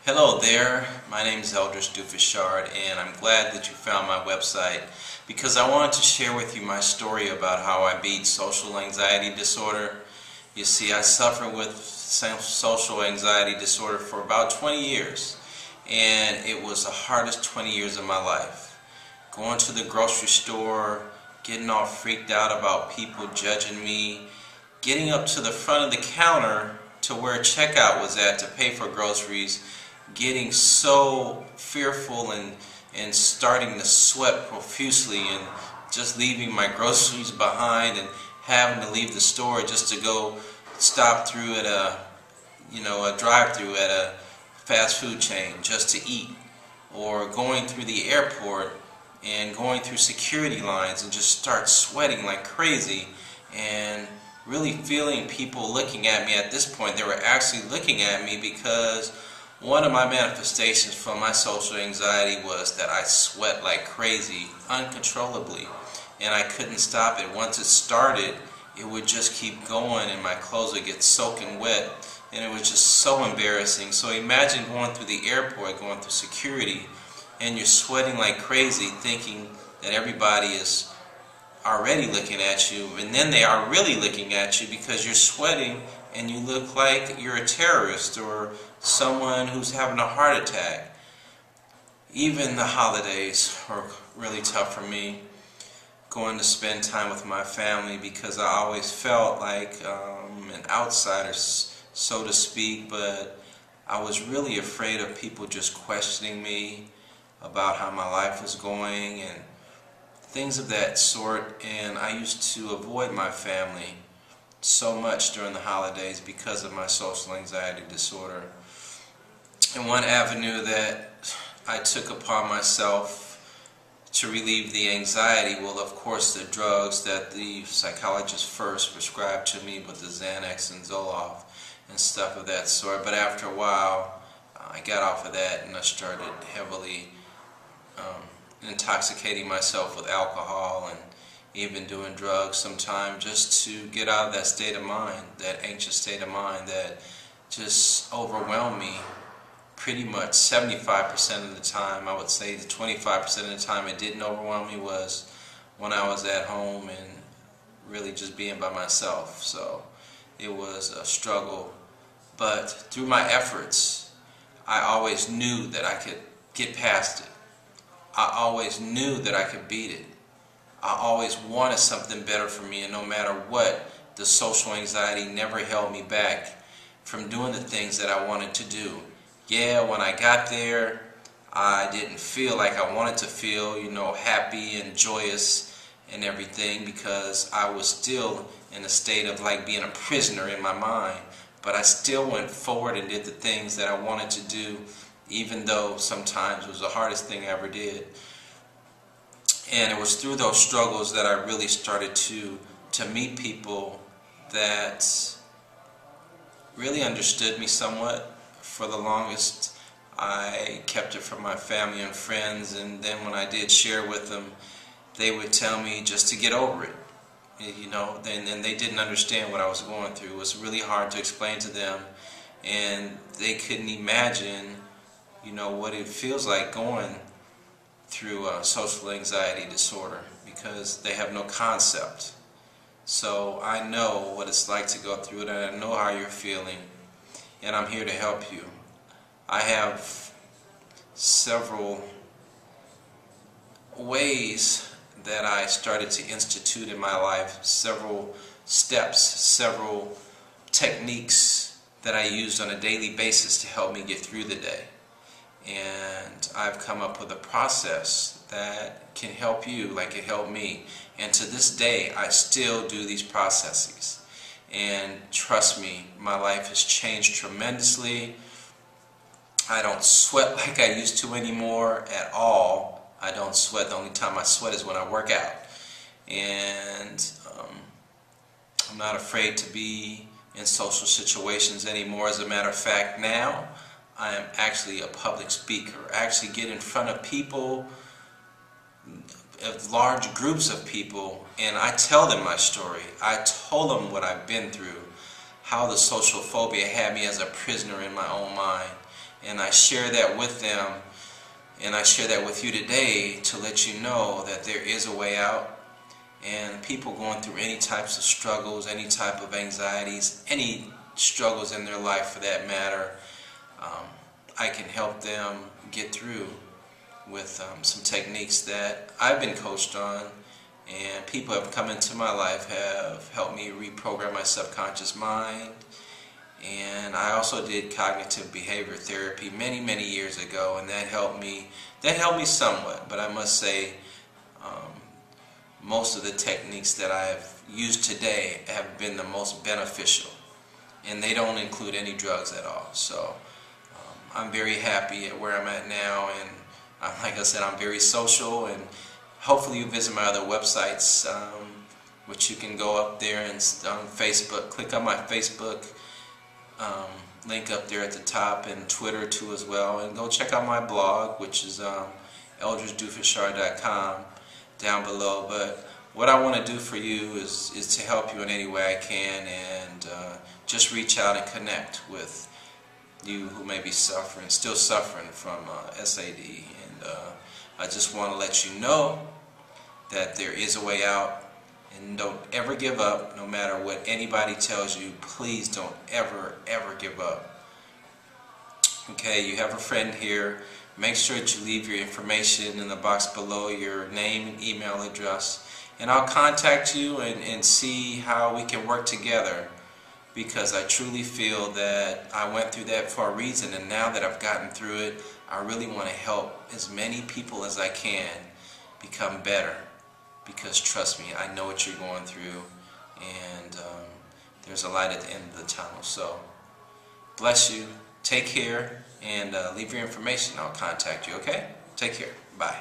Hello there, my name is Eldridge Dufishard, and I'm glad that you found my website because I wanted to share with you my story about how I beat social anxiety disorder. You see, I suffered with social anxiety disorder for about 20 years, and it was the hardest 20 years of my life. Going to the grocery store, getting all freaked out about people judging me, getting up to the front of the counter to where checkout was at to pay for groceries, getting so fearful and starting to sweat profusely and just leaving my groceries behind and having to leave the store just to go stop through at a drive-through at a fast food chain just to eat, or going through the airport and going through security lines and just start sweating like crazy and really feeling people looking at me. At this point, they were actually looking at me because one of my manifestations from my social anxiety was that I sweat like crazy, uncontrollably, and I couldn't stop it. Once it started, it would just keep going and my clothes would get soaking wet, and it was just so embarrassing. So imagine going through the airport, going through security, and you're sweating like crazy thinking that everybody is already looking at you, and then they are really looking at you because you're sweating and you look like you're a terrorist or someone who's having a heart attack. Even the holidays were really tough for me, going to spend time with my family, because I always felt like an outsider, so to speak, but I was really afraid of people just questioning me about how my life was going and things of that sort. And I used to avoid my family so much during the holidays because of my social anxiety disorder. And one avenue that I took upon myself to relieve the anxiety, well, of course, the drugs that the psychologist first prescribed to me with the Xanax and Zoloft and stuff of that sort. But after a while, I got off of that and I started heavily intoxicating myself with alcohol and even doing drugs sometimes, just to get out of that state of mind, that anxious state of mind that just overwhelmed me. Pretty much 75% of the time, I would say the 25% of the time it didn't overwhelm me was when I was at home and really just being by myself. So it was a struggle, but through my efforts, I always knew that I could get past it. I always knew that I could beat it. I always wanted something better for me, and no matter what, the social anxiety never held me back from doing the things that I wanted to do. Yeah, when I got there, I didn't feel like I wanted to feel, happy and joyous and everything, because I was still in a state of like being a prisoner in my mind. But I still went forward and did the things that I wanted to do, even though sometimes it was the hardest thing I ever did. And it was through those struggles that I really started to meet people that really understood me somewhat. For the longest, I kept it from my family and friends, and then when I did share with them, they would tell me just to get over it. And they didn't understand what I was going through. It was really hard to explain to them, and they couldn't imagine, what it feels like going through social anxiety disorder, because they have no concept. So I know what it's like to go through it, and I know how you're feeling, and I'm here to help you. I have several ways that I started to institute in my life, several steps, several techniques that I used on a daily basis to help me get through the day. And I've come up with a process that can help you like it helped me. And to this day, I still do these processes. And trust me, my life has changed tremendously. I don't sweat like I used to anymore at all. I don't sweat. The only time I sweat is when I work out. And I'm not afraid to be in social situations anymore. As a matter of fact, now I am actually a public speaker. I actually get in front of people, of large groups of people, and I tell them my story. I told them what I've been through, how the social phobia had me as a prisoner in my own mind, And I share that with them, and I share that with you today to let you know that there is a way out. And people going through any types of struggles, any type of anxieties, any struggles in their life for that matter, I can help them get through with some techniques that I've been coached on, and people have come into my life, have helped me reprogram my subconscious mind. And I also did cognitive behavior therapy many years ago, and that helped me somewhat. But I must say, most of the techniques that I've used today have been the most beneficial, and they don't include any drugs at all. So I'm very happy at where I'm at now, and like I said, I'm very social, and hopefully you visit my other websites, which you can go up there and on Facebook, click on my Facebook link up there at the top, and Twitter too as well, and go check out my blog, which is eldridgedufishard.com, down below. But what I want to do for you is to help you in any way I can, and just reach out and connect with you who may be still suffering from SAD. And I just want to let you know that there is a way out. And don't ever give up, no matter what anybody tells you. Please don't ever give up. Okay, you have a friend here. Make sure that you leave your information in the box below, your name and email address, and I'll contact you and see how we can work together, because I truly feel that I went through that for a reason, and now that I've gotten through it, I really want to help as many people as I can become better. Because trust me, I know what you're going through, and there's a light at the end of the tunnel. So bless you, take care, and leave your information. I'll contact you, okay? Take care. Bye.